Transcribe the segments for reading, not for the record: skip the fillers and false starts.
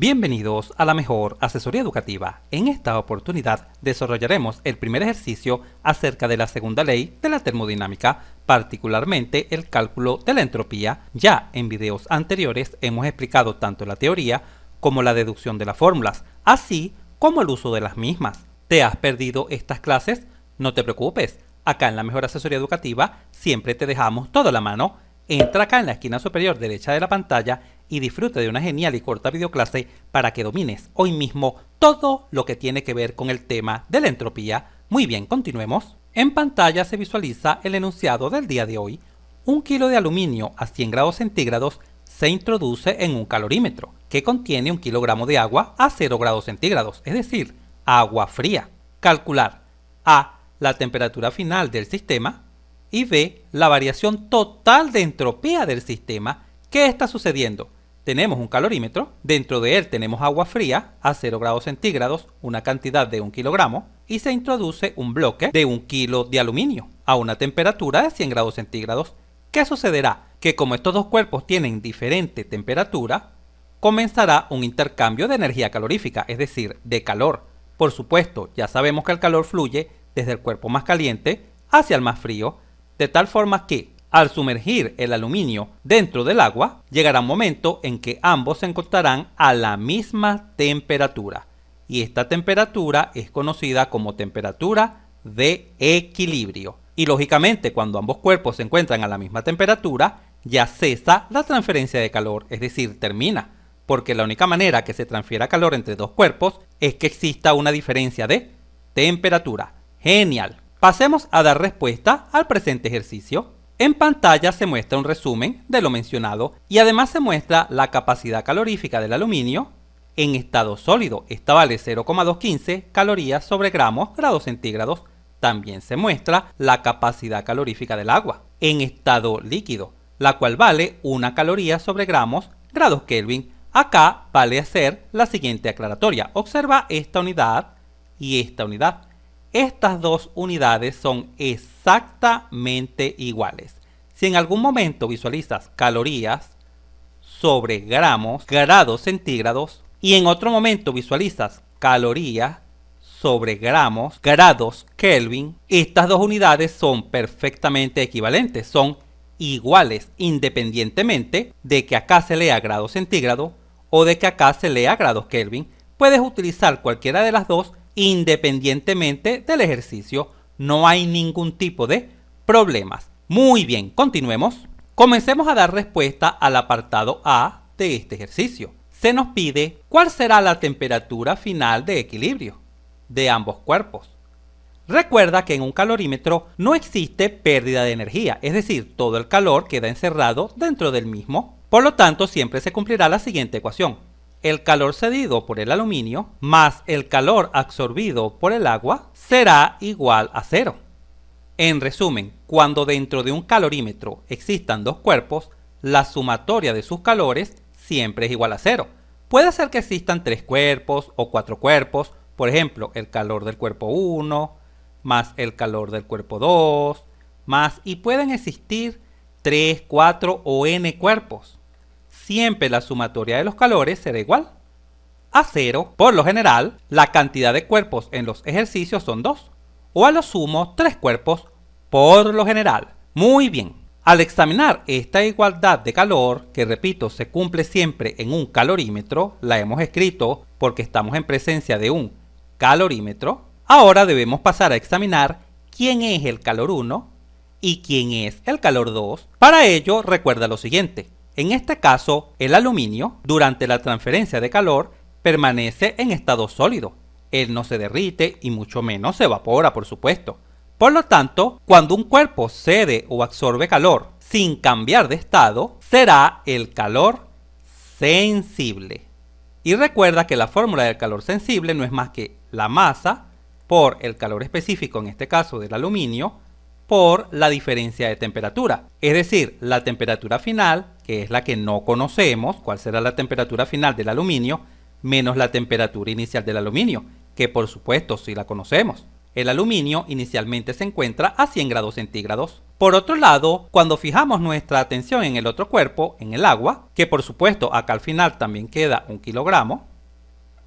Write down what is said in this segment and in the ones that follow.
Bienvenidos a la mejor asesoría educativa. En esta oportunidad desarrollaremos el primer ejercicio acerca de la segunda ley de la termodinámica, particularmente el cálculo de la entropía. Ya en videos anteriores hemos explicado tanto la teoría como la deducción de las fórmulas, así como el uso de las mismas. ¿Te has perdido estas clases? No te preocupes, acá en la mejor asesoría educativa siempre te dejamos todo a la mano. Entra acá en la esquina superior derecha de la pantalla y disfruta de una genial y corta videoclase para que domines hoy mismo todo lo que tiene que ver con el tema de la entropía. Muy bien, continuemos. En pantalla se visualiza el enunciado del día de hoy. Un kilo de aluminio a 100 grados centígrados se introduce en un calorímetro que contiene 1 kilogramo de agua a 0 grados centígrados, es decir, agua fría. Calcular A. La temperatura final del sistema y B. La variación total de entropía del sistema. ¿Qué está sucediendo? Tenemos un calorímetro, dentro de él tenemos agua fría a 0 grados centígrados, una cantidad de 1 kilogramo, y se introduce un bloque de 1 kilo de aluminio a una temperatura de 100 grados centígrados. ¿Qué sucederá? Que como estos dos cuerpos tienen diferente temperatura, comenzará un intercambio de energía calorífica, es decir, de calor. Por supuesto, ya sabemos que el calor fluye desde el cuerpo más caliente hacia el más frío, de tal forma que al sumergir el aluminio dentro del agua, llegará un momento en que ambos se encontrarán a la misma temperatura. Y esta temperatura es conocida como temperatura de equilibrio. Y lógicamente, cuando ambos cuerpos se encuentran a la misma temperatura, ya cesa la transferencia de calor, es decir, termina. Porque la única manera que se transfiera calor entre dos cuerpos es que exista una diferencia de temperatura. Genial. Pasemos a dar respuesta al presente ejercicio. En pantalla se muestra un resumen de lo mencionado y además se muestra la capacidad calorífica del aluminio en estado sólido. Esta vale 0,215 calorías sobre gramos grados centígrados. También se muestra la capacidad calorífica del agua en estado líquido, la cual vale 1 caloría sobre gramos grados Kelvin. Acá vale hacer la siguiente aclaratoria. Observa esta unidad y esta unidad. Estas dos unidades son exactamente iguales. Si en algún momento visualizas calorías sobre gramos grados centígrados y en otro momento visualizas calorías sobre gramos grados Kelvin, estas dos unidades son perfectamente equivalentes, son iguales independientemente de que acá se lea grados centígrados o de que acá se lea grados Kelvin. Puedes utilizar cualquiera de las dos independientemente del ejercicio, no hay ningún tipo de problemas. Muy bien, continuemos. Comencemos a dar respuesta al apartado A de este ejercicio. Se nos pide cuál será la temperatura final de equilibrio de ambos cuerpos. Recuerda que en un calorímetro no existe pérdida de energía, es decir, todo el calor queda encerrado dentro del mismo. Por lo tanto, siempre se cumplirá la siguiente ecuación. El calor cedido por el aluminio más el calor absorbido por el agua será igual a 0. En resumen, cuando dentro de un calorímetro existan dos cuerpos, la sumatoria de sus calores siempre es igual a 0. Puede ser que existan 3 cuerpos o 4 cuerpos, por ejemplo, el calor del cuerpo 1 más el calor del cuerpo 2 más, y pueden existir 3, 4 o n cuerpos. Siempre la sumatoria de los calores será igual a 0. Por lo general, la cantidad de cuerpos en los ejercicios son 2, o a lo sumo 3 cuerpos por lo general. Muy bien. Al examinar esta igualdad de calor, que repito, se cumple siempre en un calorímetro, la hemos escrito porque estamos en presencia de un calorímetro, ahora debemos pasar a examinar quién es el calor 1 y quién es el calor 2. Para ello, recuerda lo siguiente. En este caso, el aluminio, durante la transferencia de calor, permanece en estado sólido. Él no se derrite y mucho menos se evapora, por supuesto. Por lo tanto, cuando un cuerpo cede o absorbe calor sin cambiar de estado, será el calor sensible. Y recuerda que la fórmula del calor sensible no es más que la masa por el calor específico, en este caso del aluminio, por la diferencia de temperatura, es decir, la temperatura final, que es la que no conocemos, cuál será la temperatura final del aluminio, menos la temperatura inicial del aluminio, que por supuesto sí la conocemos. El aluminio inicialmente se encuentra a 100 grados centígrados. Por otro lado, cuando fijamos nuestra atención en el otro cuerpo, en el agua, que por supuesto acá al final también queda 1 kilogramo,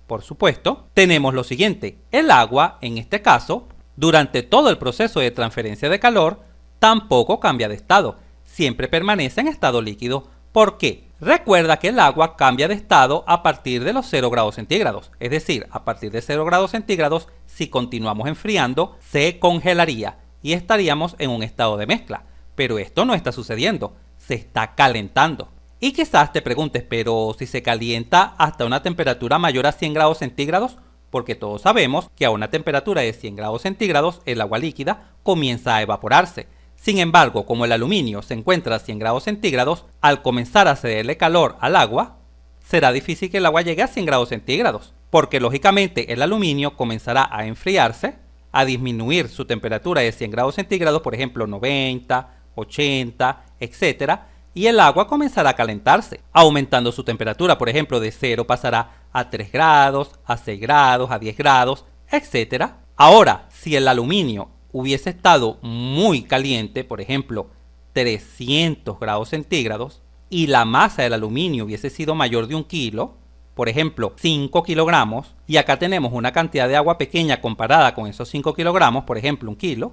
Por supuesto, tenemos lo siguiente. El agua, en este caso, durante todo el proceso de transferencia de calor, tampoco cambia de estado. Siempre permanece en estado líquido. ¿Por qué? Recuerda que el agua cambia de estado a partir de los 0 grados centígrados. Es decir, a partir de 0 grados centígrados, si continuamos enfriando, se congelaría y estaríamos en un estado de mezcla. Pero esto no está sucediendo. Se está calentando. Y quizás te preguntes, pero si se calienta hasta una temperatura mayor a 100 grados centígrados, porque todos sabemos que a una temperatura de 100 grados centígrados el agua líquida comienza a evaporarse. Sin embargo, como el aluminio se encuentra a 100 grados centígrados, al comenzar a cederle calor al agua, será difícil que el agua llegue a 100 grados centígrados, porque lógicamente el aluminio comenzará a enfriarse, a disminuir su temperatura de 100 grados centígrados, por ejemplo 90, 80, etcétera, y el agua comenzará a calentarse, aumentando su temperatura, por ejemplo, de 0 pasará a 3 grados, a 6 grados, a 10 grados, etc. Ahora, si el aluminio hubiese estado muy caliente, por ejemplo, 300 grados centígrados, y la masa del aluminio hubiese sido mayor de 1 kilo, por ejemplo, 5 kilogramos, y acá tenemos una cantidad de agua pequeña comparada con esos 5 kilogramos, por ejemplo, 1 kilo,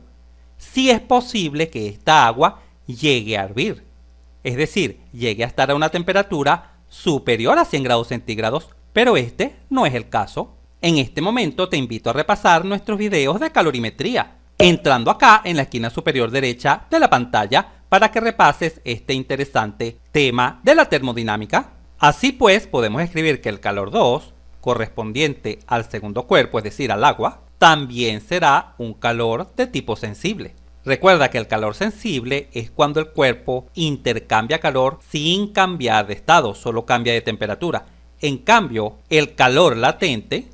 sí es posible que esta agua llegue a hervir. Es decir, llegue a estar a una temperatura superior a 100 grados centígrados, pero este no es el caso. En este momento te invito a repasar nuestros videos de calorimetría, entrando acá en la esquina superior derecha de la pantalla para que repases este interesante tema de la termodinámica. Así pues, podemos escribir que el calor 2, correspondiente al segundo cuerpo, es decir, al agua, también será un calor de tipo sensible. Recuerda que el calor sensible es cuando el cuerpo intercambia calor sin cambiar de estado, solo cambia de temperatura. En cambio, el calor latente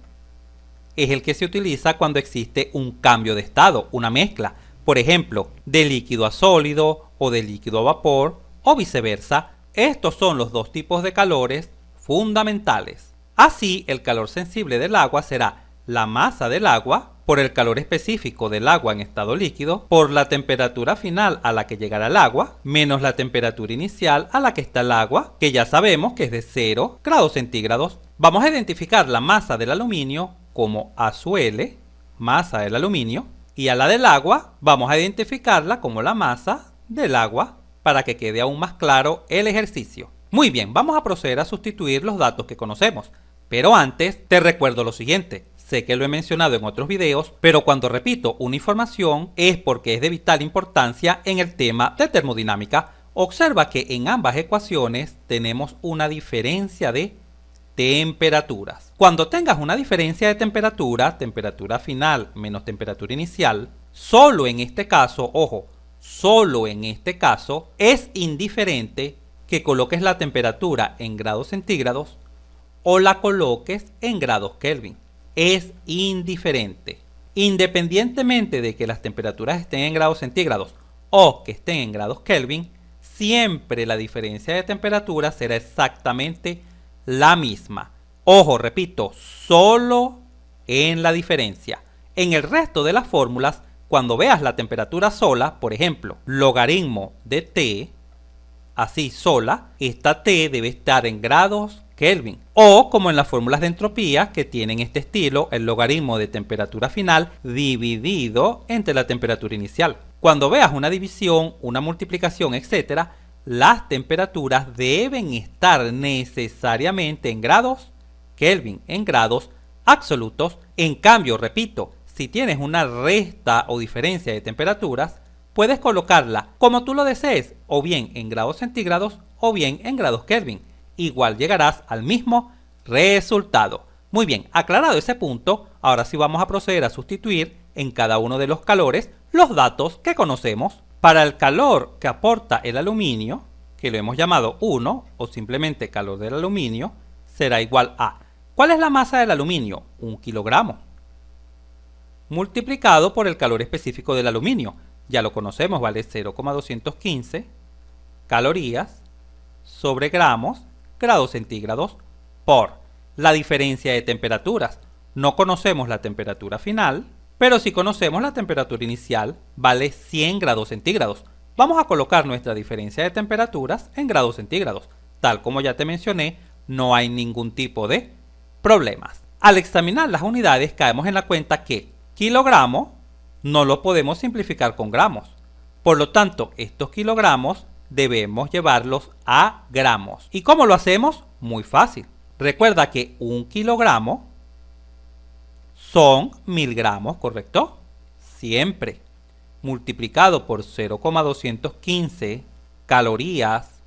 es el que se utiliza cuando existe un cambio de estado, una mezcla, por ejemplo, de líquido a sólido o de líquido a vapor o viceversa. Estos son los dos tipos de calores fundamentales. Así, el calor sensible del agua será la masa del agua por el calor específico del agua en estado líquido, por la temperatura final a la que llegará el agua, menos la temperatura inicial a la que está el agua, que ya sabemos que es de 0 grados centígrados. Vamos a identificar la masa del aluminio como A sub L, masa del aluminio, y a la del agua vamos a identificarla como la masa del agua, para que quede aún más claro el ejercicio. Muy bien, vamos a proceder a sustituir los datos que conocemos, pero antes te recuerdo lo siguiente. Sé que lo he mencionado en otros videos, pero cuando repito una información es porque es de vital importancia en el tema de termodinámica. Observa que en ambas ecuaciones tenemos una diferencia de temperaturas. Cuando tengas una diferencia de temperatura, temperatura final menos temperatura inicial, solo en este caso, ojo, solo en este caso es indiferente que coloques la temperatura en grados centígrados o la coloques en grados Kelvin. Es indiferente. Independientemente de que las temperaturas estén en grados centígrados o que estén en grados Kelvin, siempre la diferencia de temperatura será exactamente la misma. Ojo, repito, solo en la diferencia. En el resto de las fórmulas, cuando veas la temperatura sola, por ejemplo, logaritmo de T, así sola, esta T debe estar en grados Kelvin. O como en las fórmulas de entropía que tienen este estilo, el logaritmo de temperatura final dividido entre la temperatura inicial. Cuando veas una división, una multiplicación, etc., las temperaturas deben estar necesariamente en grados Kelvin, en grados absolutos. En cambio, repito, si tienes una resta o diferencia de temperaturas, puedes colocarla como tú lo desees, o bien en grados centígrados o bien en grados Kelvin. Igual llegarás al mismo resultado. Muy bien, aclarado ese punto, ahora sí vamos a proceder a sustituir en cada uno de los calores los datos que conocemos. Para el calor que aporta el aluminio, que lo hemos llamado 1 o simplemente calor del aluminio, será igual a ¿cuál es la masa del aluminio? 1 kilogramo multiplicado por el calor específico del aluminio. Ya lo conocemos, vale 0,215 calorías sobre gramos, grados centígrados, por la diferencia de temperaturas. No conocemos la temperatura final, pero sí conocemos la temperatura inicial, vale 100 grados centígrados. Vamos a colocar nuestra diferencia de temperaturas en grados centígrados. Tal como ya te mencioné, no hay ningún tipo de problemas. Al examinar las unidades caemos en la cuenta que kilogramo no lo podemos simplificar con gramos. Por lo tanto, estos kilogramos debemos llevarlos a gramos. ¿Y cómo lo hacemos? Muy fácil. Recuerda que un kilogramo son 1000 gramos, ¿correcto? Siempre multiplicado por 0,215 calorías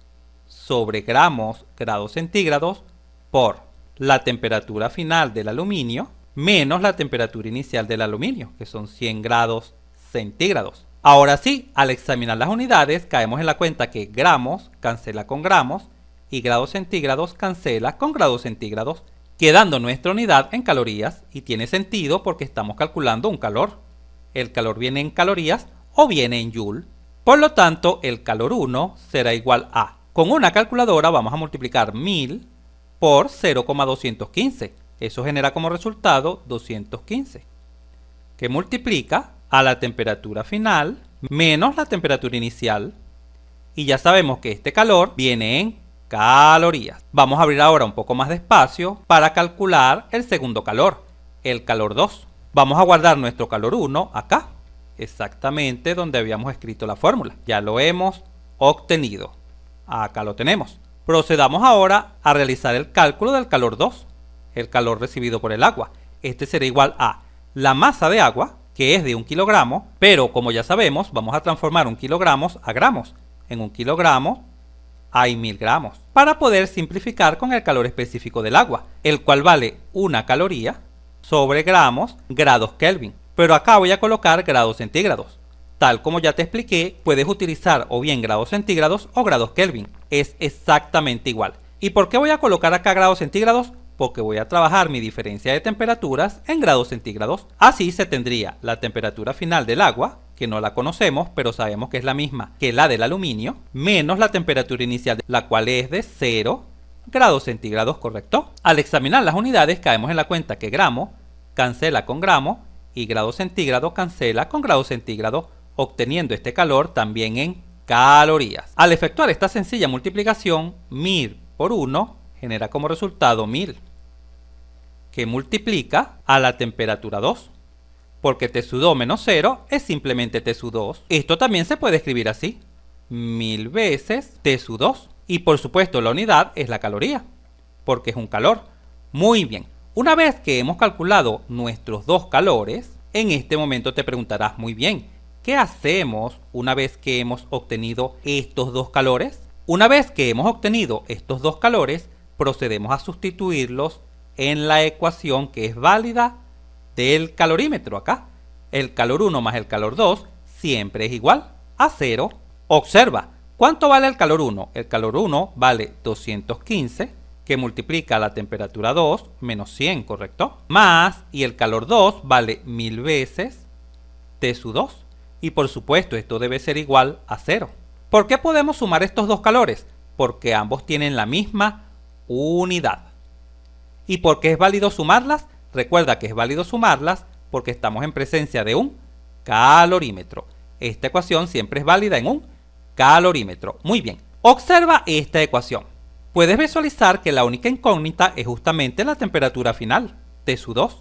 sobre gramos grados centígrados por la temperatura final del aluminio menos la temperatura inicial del aluminio, que son 100 grados centígrados. Ahora sí, al examinar las unidades, caemos en la cuenta que gramos cancela con gramos y grados centígrados cancela con grados centígrados, quedando nuestra unidad en calorías, y tiene sentido porque estamos calculando un calor. El calor viene en calorías o viene en joule. Por lo tanto, el calor 1 será igual a, con una calculadora vamos a multiplicar 1000 por 0,215. Eso genera como resultado 215, que multiplica a la temperatura final menos la temperatura inicial. Y ya sabemos que este calor viene en calorías. Vamos a abrir ahora un poco más de espacio para calcular el segundo calor, el calor 2. Vamos a guardar nuestro calor 1 acá, exactamente donde habíamos escrito la fórmula. Ya lo hemos obtenido. Acá lo tenemos. Procedamos ahora a realizar el cálculo del calor 2, el calor recibido por el agua. Este será igual a la masa de agua, que es de 1 kilogramo, pero como ya sabemos, vamos a transformar 1 kilogramo a gramos. En 1 kilogramo hay 1000 gramos, para poder simplificar con el calor específico del agua, el cual vale 1 caloría sobre gramos grados Kelvin. Pero acá voy a colocar grados centígrados. Tal como ya te expliqué, puedes utilizar o bien grados centígrados o grados Kelvin. Es exactamente igual. ¿Y por qué voy a colocar acá grados centígrados? Porque voy a trabajar mi diferencia de temperaturas en grados centígrados. Así se tendría la temperatura final del agua, que no la conocemos, pero sabemos que es la misma que la del aluminio, menos la temperatura inicial, la cual es de 0 grados centígrados, ¿correcto? Al examinar las unidades caemos en la cuenta que gramo cancela con gramo y grado centígrado cancela con grado centígrado, obteniendo este calor también en calorías. Al efectuar esta sencilla multiplicación, 1000 por 1 genera como resultado 1000, que multiplica a la temperatura 2, porque T-2 menos 0 es simplemente T-2. Esto también se puede escribir así, 1000 veces T-2, y por supuesto la unidad es la caloría, porque es un calor. Muy bien, una vez que hemos calculado nuestros dos calores, en este momento te preguntarás muy bien, ¿qué hacemos una vez que hemos obtenido estos dos calores? Una vez que hemos obtenido estos dos calores, procedemos a sustituirlos en la ecuación que es válida del calorímetro acá. El calor 1 más el calor 2 siempre es igual a 0. Observa, ¿cuánto vale el calor 1? El calor 1 vale 215, que multiplica la temperatura 2 menos 100, ¿correcto? Más, y el calor 2 vale 1000 veces T-2. Y por supuesto, esto debe ser igual a 0. ¿Por qué podemos sumar estos dos calores? Porque ambos tienen la misma unidad. ¿Y por qué es válido sumarlas? Recuerda que es válido sumarlas porque estamos en presencia de un calorímetro. Esta ecuación siempre es válida en un calorímetro. Muy bien, observa esta ecuación. Puedes visualizar que la única incógnita es justamente la temperatura final, T-2,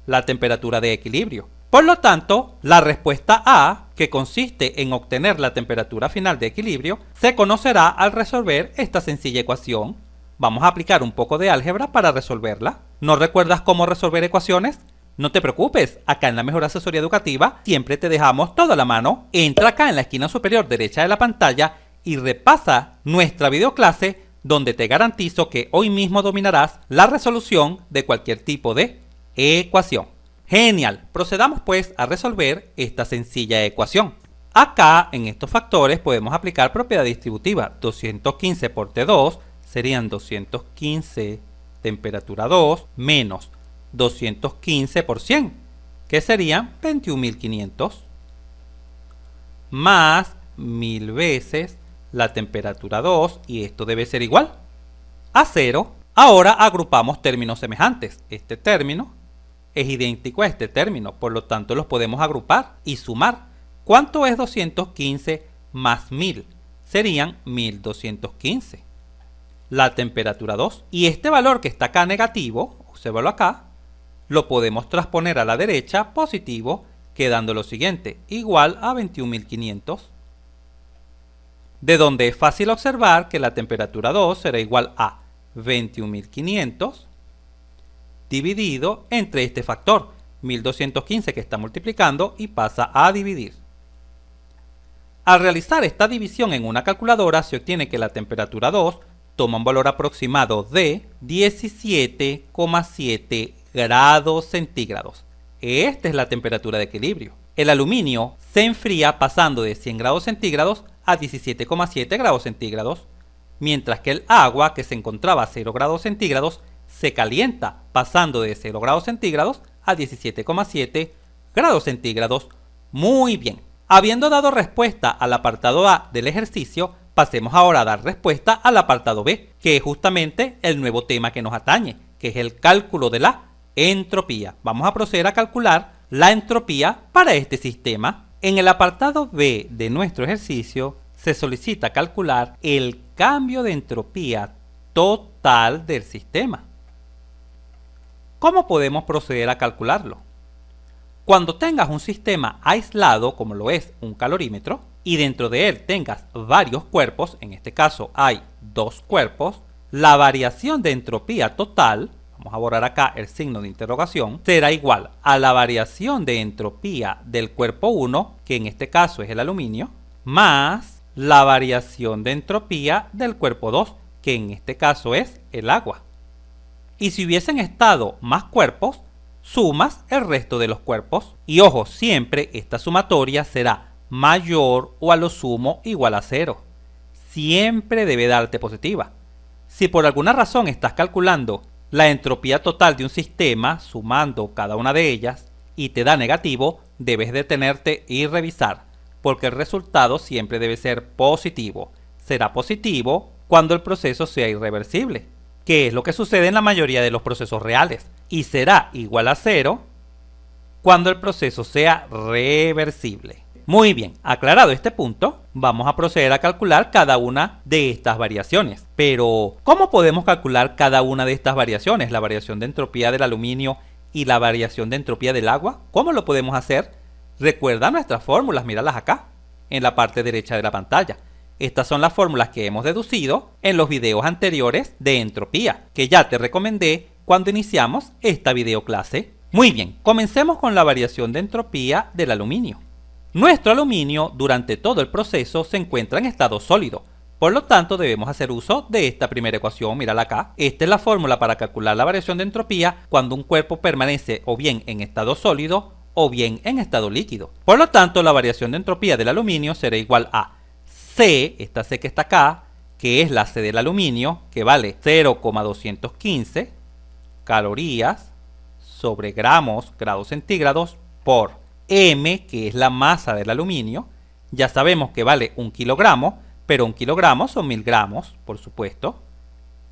la temperatura de equilibrio. Por lo tanto, la respuesta A, que consiste en obtener la temperatura final de equilibrio, se conocerá al resolver esta sencilla ecuación. Vamos a aplicar un poco de álgebra para resolverla. ¿No recuerdas cómo resolver ecuaciones? No te preocupes, acá en la Mejor Asesoría Educativa siempre te dejamos todo a la mano. Entra acá en la esquina superior derecha de la pantalla y repasa nuestra videoclase, donde te garantizo que hoy mismo dominarás la resolución de cualquier tipo de ecuación. Genial, procedamos pues a resolver esta sencilla ecuación. Acá en estos factores podemos aplicar propiedad distributiva. 215 por T2 serían 215 temperatura 2 menos 215 por 100, que serían 21.500, más 1000 veces la temperatura 2, y esto debe ser igual a 0. Ahora agrupamos términos semejantes. Este término es idéntico a este término, por lo tanto los podemos agrupar y sumar. ¿Cuánto es 215 más 1000? Serían 1215. La temperatura 2. Y este valor que está acá negativo, obsérvalo acá, lo podemos transponer a la derecha positivo, quedando lo siguiente, igual a 21.500. De donde es fácil observar que la temperatura 2 será igual a 21.500 dividido entre este factor, 1215 que está multiplicando y pasa a dividir. Al realizar esta división en una calculadora se obtiene que la temperatura 2 toma un valor aproximado de 17,7 grados centígrados. Esta es la temperatura de equilibrio. El aluminio se enfría pasando de 100 grados centígrados a 17,7 grados centígrados, mientras que el agua, que se encontraba a 0 grados centígrados, se calienta pasando de 0 grados centígrados a 17,7 grados centígrados. Muy bien. Habiendo dado respuesta al apartado A del ejercicio, pasemos ahora a dar respuesta al apartado B, que es justamente el nuevo tema que nos atañe, que es el cálculo de la entropía. Vamos a proceder a calcular la entropía para este sistema. En el apartado B de nuestro ejercicio se solicita calcular el cambio de entropía total del sistema. ¿Cómo podemos proceder a calcularlo? Cuando tengas un sistema aislado, como lo es un calorímetro, y dentro de él tengas varios cuerpos, en este caso hay 2 cuerpos, la variación de entropía total, vamos a borrar acá el signo de interrogación, será igual a la variación de entropía del cuerpo 1, que en este caso es el aluminio, más la variación de entropía del cuerpo 2, que en este caso es el agua. Y si hubiesen estado más cuerpos, sumas el resto de los cuerpos. Y ojo, siempre esta sumatoria será mayor o a lo sumo igual a 0. Siempre debe darte positiva. Si por alguna razón estás calculando la entropía total de un sistema sumando cada una de ellas y te da negativo, debes detenerte y revisar, porque el resultado siempre debe ser positivo. Será positivo cuando el proceso sea irreversible, que es lo que sucede en la mayoría de los procesos reales, y será igual a 0 cuando el proceso sea reversible. Muy bien, aclarado este punto, vamos a proceder a calcular cada una de estas variaciones. Pero, ¿cómo podemos calcular cada una de estas variaciones? La variación de entropía del aluminio y la variación de entropía del agua. ¿Cómo lo podemos hacer? Recuerda nuestras fórmulas, míralas acá, en la parte derecha de la pantalla. Estas son las fórmulas que hemos deducido en los videos anteriores de entropía, que ya te recomendé cuando iniciamos esta videoclase. Muy bien, comencemos con la variación de entropía del aluminio. Nuestro aluminio durante todo el proceso se encuentra en estado sólido, por lo tanto debemos hacer uso de esta primera ecuación, mírala acá. Esta es la fórmula para calcular la variación de entropía cuando un cuerpo permanece o bien en estado sólido o bien en estado líquido. Por lo tanto, la variación de entropía del aluminio será igual a C, esta C que está acá, que es la C del aluminio, que vale 0,215 calorías sobre gramos, grados centígrados, por M, que es la masa del aluminio. Ya sabemos que vale 1 kilogramo, pero 1 kilogramo son 1000 gramos, por supuesto,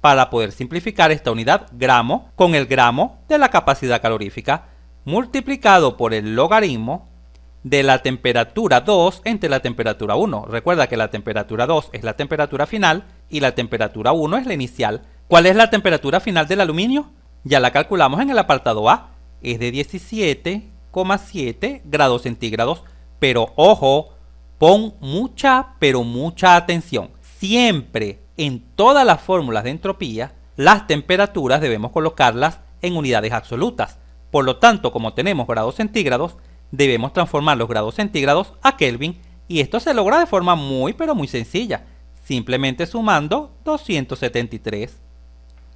para poder simplificar esta unidad gramo con el gramo de la capacidad calorífica, multiplicado por el logaritmo de la temperatura 2 entre la temperatura 1. Recuerda que la temperatura 2 es la temperatura final y la temperatura 1 es la inicial. ¿Cuál es la temperatura final del aluminio? Ya la calculamos en el apartado A, es de 17,7 grados centígrados, pero ojo, pon mucha pero mucha atención. Siempre en todas las fórmulas de entropía, las temperaturas debemos colocarlas en unidades absolutas. Por lo tanto, como tenemos grados centígrados, debemos transformar los grados centígrados a Kelvin, y esto se logra de forma muy pero muy sencilla, simplemente sumando 273.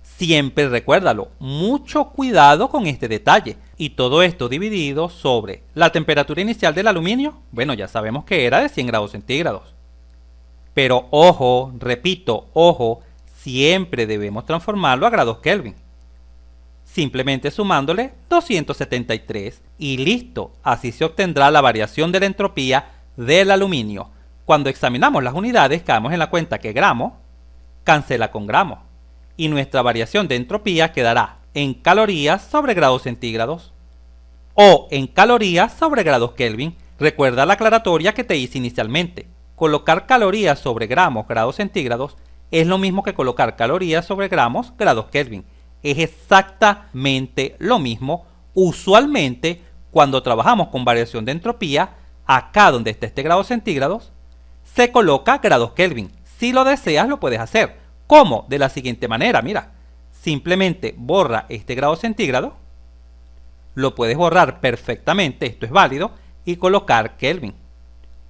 Siempre recuérdalo, mucho cuidado con este detalle. Y todo esto dividido sobre la temperatura inicial del aluminio, bueno, ya sabemos que era de 100 grados centígrados. Pero ojo, repito, ojo, siempre debemos transformarlo a grados Kelvin. Simplemente sumándole 273 y listo, así se obtendrá la variación de la entropía del aluminio. Cuando examinamos las unidades, caemos en la cuenta que gramo cancela con gramo, y nuestra variación de entropía quedará en calorías sobre grados centígrados o en calorías sobre grados Kelvin. Recuerda la aclaratoria que te hice inicialmente. Colocar calorías sobre gramos grados centígrados es lo mismo que colocar calorías sobre gramos grados Kelvin. Es exactamente lo mismo, Usualmente, cuando trabajamos con variación de entropía, acá donde está este grado centígrados, se coloca grados Kelvin. Si lo deseas, lo puedes hacer. ¿Cómo? De la siguiente manera, mira. Simplemente borra este grado centígrado. Lo puedes borrar perfectamente, esto es válido, y colocar Kelvin.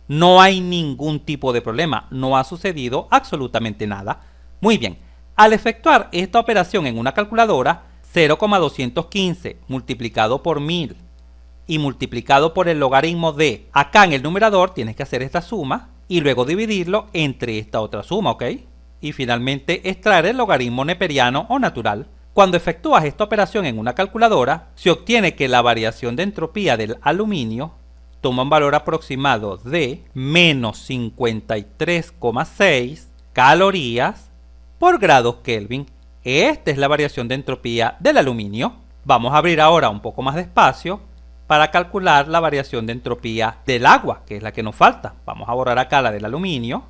No hay ningún tipo de problema, no ha sucedido absolutamente nada. Muy bien, al efectuar esta operación en una calculadora, 0,215 multiplicado por 1000 y multiplicado por el logaritmo de, acá en el numerador tienes que hacer esta suma y luego dividirlo entre esta otra suma, ¿ok? Y finalmente extraer el logaritmo neperiano o natural. Cuando efectúas esta operación en una calculadora, se obtiene que la variación de entropía del aluminio toma un valor aproximado de menos 53,6 calorías por grados Kelvin. Esta es la variación de entropía del aluminio. Vamos a abrir ahora un poco más de espacio para calcular la variación de entropía del agua, que es la que nos falta. Vamos a borrar acá la del aluminio,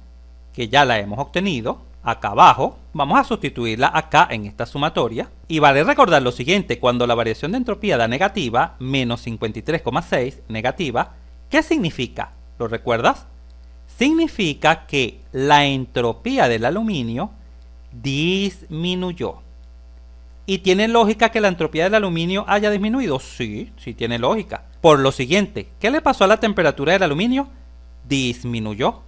que ya la hemos obtenido. Acá abajo, vamos a sustituirla acá en esta sumatoria. Y vale recordar lo siguiente, cuando la variación de entropía da negativa, menos 53,6 negativa, ¿qué significa? ¿Lo recuerdas? Significa que la entropía del aluminio disminuyó. ¿Y tiene lógica que la entropía del aluminio haya disminuido? Sí, sí tiene lógica. Por lo siguiente, ¿qué le pasó a la temperatura del aluminio? Disminuyó.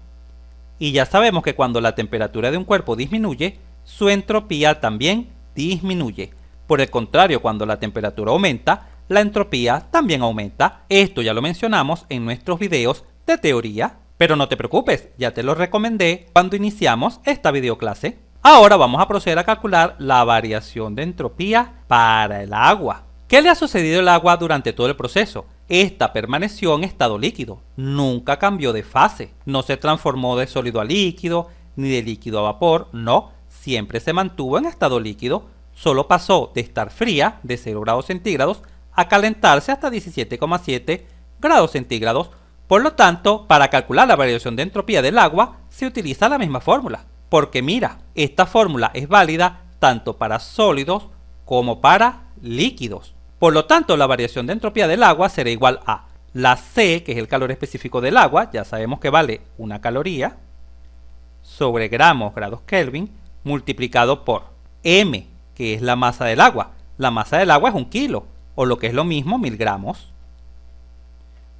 Y ya sabemos que cuando la temperatura de un cuerpo disminuye, su entropía también disminuye. Por el contrario, cuando la temperatura aumenta, la entropía también aumenta. Esto ya lo mencionamos en nuestros videos de teoría. Pero no te preocupes, ya te lo recomendé cuando iniciamos esta videoclase. Ahora vamos a proceder a calcular la variación de entropía para el agua. ¿Qué le ha sucedido al agua durante todo el proceso? Esta permaneció en estado líquido, nunca cambió de fase, no se transformó de sólido a líquido, ni de líquido a vapor, no, siempre se mantuvo en estado líquido, solo pasó de estar fría, de 0 grados centígrados, a calentarse hasta 17,7 grados centígrados. Por lo tanto, para calcular la variación de entropía del agua, se utiliza la misma fórmula. Porque mira, esta fórmula es válida tanto para sólidos como para líquidos. Por lo tanto, la variación de entropía del agua será igual a la C, que es el calor específico del agua, ya sabemos que vale 1 caloría, sobre gramos grados Kelvin, multiplicado por M, que es la masa del agua. La masa del agua es 1 kilo, o lo que es lo mismo, 1000 gramos,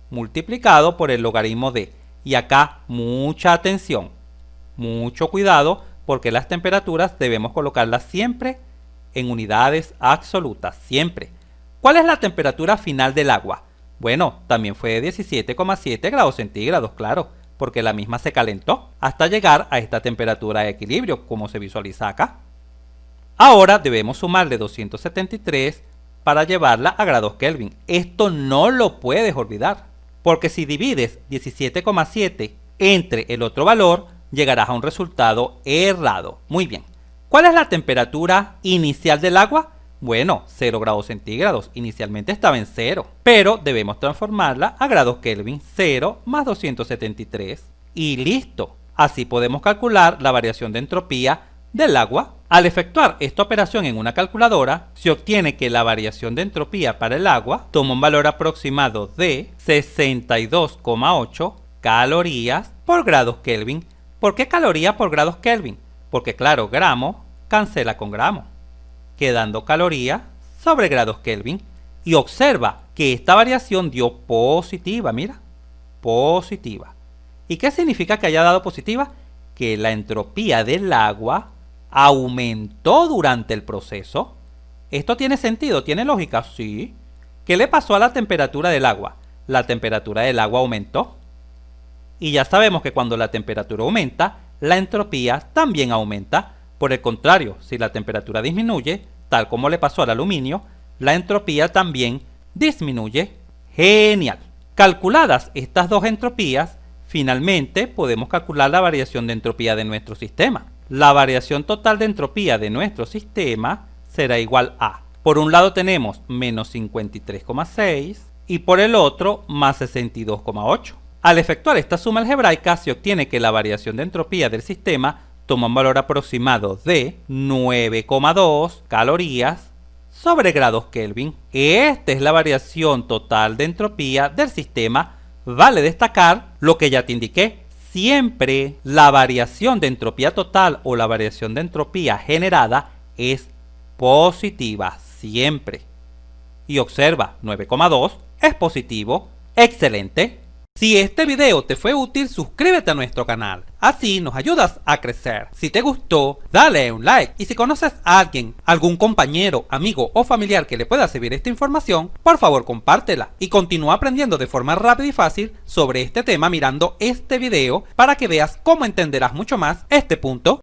multiplicado por el logaritmo de. Y acá, mucha atención, mucho cuidado, porque las temperaturas debemos colocarlas siempre en unidades absolutas, siempre. ¿Cuál es la temperatura final del agua? Bueno, también fue de 17,7 grados centígrados, claro, porque la misma se calentó hasta llegar a esta temperatura de equilibrio, como se visualiza acá. Ahora debemos sumarle 273 para llevarla a grados Kelvin. Esto no lo puedes olvidar, porque si divides 17,7 entre el otro valor, llegarás a un resultado errado. Muy bien. ¿Cuál es la temperatura inicial del agua? Bueno, 0 grados centígrados. Inicialmente estaba en 0, pero debemos transformarla a grados Kelvin. 0 más 273. Y listo. Así podemos calcular la variación de entropía del agua. Al efectuar esta operación en una calculadora, se obtiene que la variación de entropía para el agua toma un valor aproximado de 62,8 calorías por grados Kelvin. ¿Por qué calorías por grados Kelvin? Porque claro, gramo cancela con gramo, quedando caloría sobre grados Kelvin. Y observa que esta variación dio positiva, mira, positiva. ¿Y qué significa que haya dado positiva? Que la entropía del agua aumentó durante el proceso. ¿Esto tiene sentido? ¿Tiene lógica? Sí. ¿Qué le pasó a la temperatura del agua? La temperatura del agua aumentó. Y ya sabemos que cuando la temperatura aumenta, la entropía también aumenta. Por el contrario, si la temperatura disminuye, tal como le pasó al aluminio, la entropía también disminuye. ¡Genial! Calculadas estas dos entropías, finalmente podemos calcular la variación de entropía de nuestro sistema. La variación total de entropía de nuestro sistema será igual a, por un lado tenemos menos 53,6 y por el otro más 62,8. Al efectuar esta suma algebraica se obtiene que la variación de entropía del sistema toma un valor aproximado de 9,2 calorías sobre grados Kelvin. Esta es la variación total de entropía del sistema. Vale destacar lo que ya te indiqué. Siempre la variación de entropía total o la variación de entropía generada es positiva, siempre. Y observa, 9,2 es positivo. ¡Excelente! Si este video te fue útil, suscríbete a nuestro canal. Así nos ayudas a crecer. Si te gustó, dale un like. Y si conoces a alguien, algún compañero, amigo o familiar que le pueda servir esta información, por favor compártela. Y continúa aprendiendo de forma rápida y fácil sobre este tema mirando este video para que veas cómo entenderás mucho más este punto.